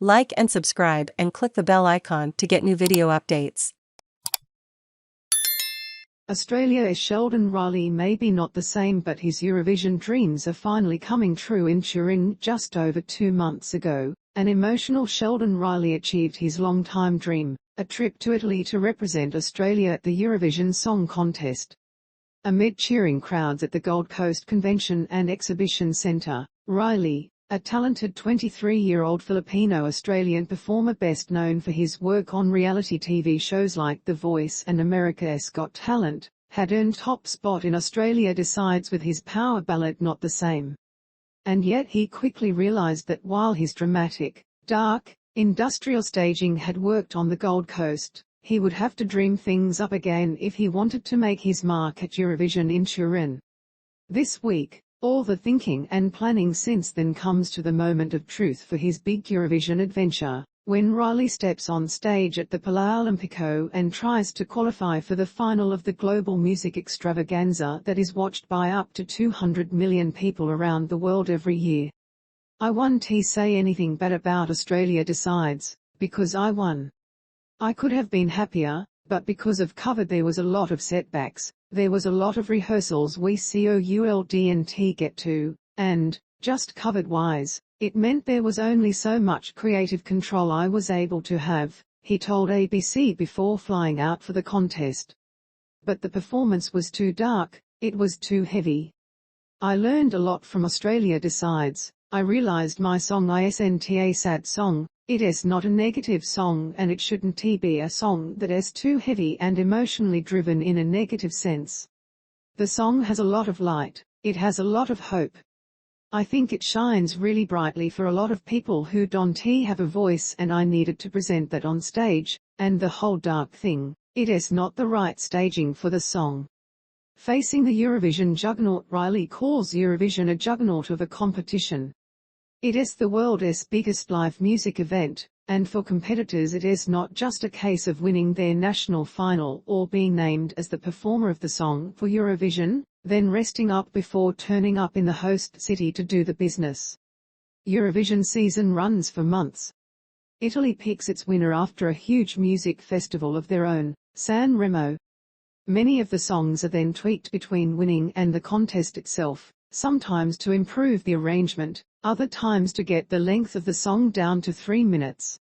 Like and subscribe and click the bell icon to get new video updates. Australia's Sheldon Riley may be not the same, but his Eurovision dreams are finally coming true. In Turin just over 2 months ago, an emotional Sheldon Riley achieved his long-time dream, a trip to Italy to represent Australia at the Eurovision Song Contest. Amid cheering crowds at the Gold Coast Convention and Exhibition Centre, Riley, a talented 23-year-old Filipino Australian performer best known for his work on reality TV shows like The Voice and America's Got Talent, had earned top spot in Australia Decides with his power ballad Not the Same. And yet he quickly realised that while his dramatic, dark, industrial staging had worked on the Gold Coast, he would have to dream things up again if he wanted to make his mark at Eurovision in Turin. This week, all the thinking and planning since then comes to the moment of truth for his big Eurovision adventure, when Riley steps on stage at the PalaOlimpico and tries to qualify for the final of the global music extravaganza that is watched by up to 200 million people around the world every year. I won't say anything bad about Australia Decides, because I won. I could have been happier, but because of COVID there was a lot of setbacks, there was a lot of rehearsals we couldn't get to, and, just COVID-wise, it meant there was only so much creative control I was able to have, he told ABC before flying out for the contest. But the performance was too dark, it was too heavy. I learned a lot from Australia Decides. I realized my song isn't a sad song, it is not a negative song, and it shouldn't be a song that is too heavy and emotionally driven in a negative sense. The song has a lot of light, it has a lot of hope. I think it shines really brightly for a lot of people who don't have a voice, and I needed to present that on stage, and the whole dark thing, it is not the right staging for the song. Facing the Eurovision juggernaut. Riley calls Eurovision a juggernaut of a competition. It is the world's biggest live music event, and for competitors it is not just a case of winning their national final or being named as the performer of the song for Eurovision, then resting up before turning up in the host city to do the business. Eurovision season runs for months. Italy picks its winner after a huge music festival of their own, San Remo. Many of the songs are then tweaked between winning and the contest itself, sometimes to improve the arrangement, other times to get the length of the song down to 3 minutes.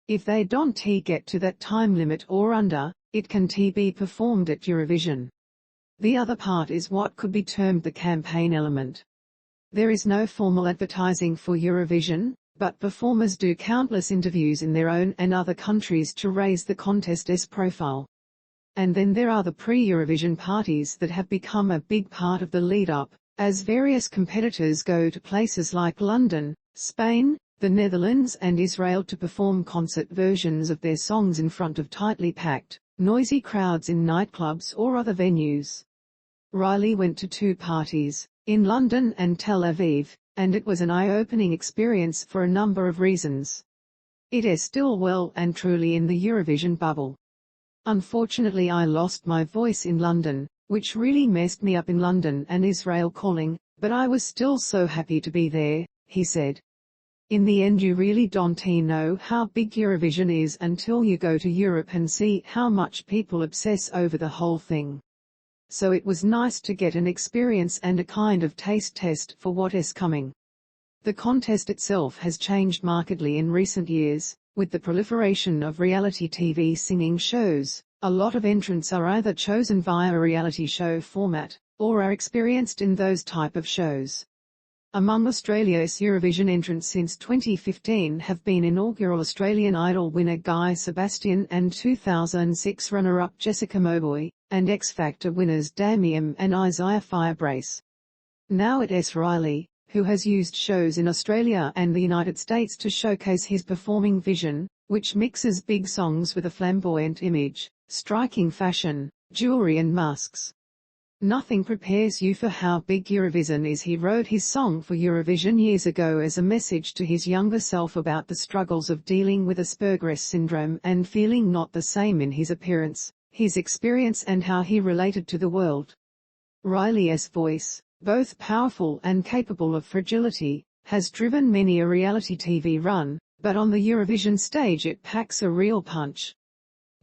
If they don't get to that time limit or under, it can be performed at Eurovision. The other part is what could be termed the campaign element. There is no formal advertising for Eurovision, but performers do countless interviews in their own and other countries to raise the contest's profile. And then there are the pre-Eurovision parties that have become a big part of the lead-up, as various competitors go to places like London, Spain, the Netherlands and Israel to perform concert versions of their songs in front of tightly packed, noisy crowds in nightclubs or other venues. Riley went to 2 parties, in London and Tel Aviv, and it was an eye-opening experience for a number of reasons. It is still well and truly in the Eurovision bubble. Unfortunately I lost my voice in London, which really messed me up in London and Israel calling, but I was still so happy to be there, he said. In the end you really don't know how big Eurovision is until you go to Europe and see how much people obsess over the whole thing. So it was nice to get an experience and a kind of taste test for what is coming. The contest itself has changed markedly in recent years, with the proliferation of reality TV singing shows. A lot of entrants are either chosen via a reality show format, or are experienced in those type of shows. Among Australia's Eurovision entrants since 2015 have been inaugural Australian Idol winner Guy Sebastian and 2006 runner-up Jessica Mauboy, and X Factor winners Dami and Isaiah Firebrace. Now it is Riley, who has used shows in Australia and the United States to showcase his performing vision, which mixes big songs with a flamboyant image, striking fashion, jewelry and masks. Nothing prepares you for how big Eurovision is. He wrote his song for Eurovision years ago as a message to his younger self about the struggles of dealing with Asperger's syndrome and feeling not the same in his appearance, his experience and how he related to the world. Riley's voice, both powerful and capable of fragility, has driven many a reality TV run, But on the Eurovision stage it packs a real punch.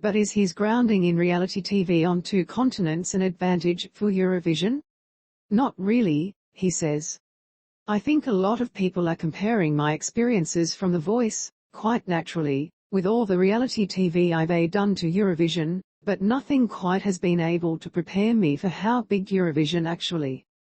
But is his grounding in reality TV on two continents an advantage for Eurovision? Not really, he says. I think a lot of people are comparing my experiences from The Voice, quite naturally, with all the reality TV I've done to Eurovision, but nothing quite has been able to prepare me for how big Eurovision actually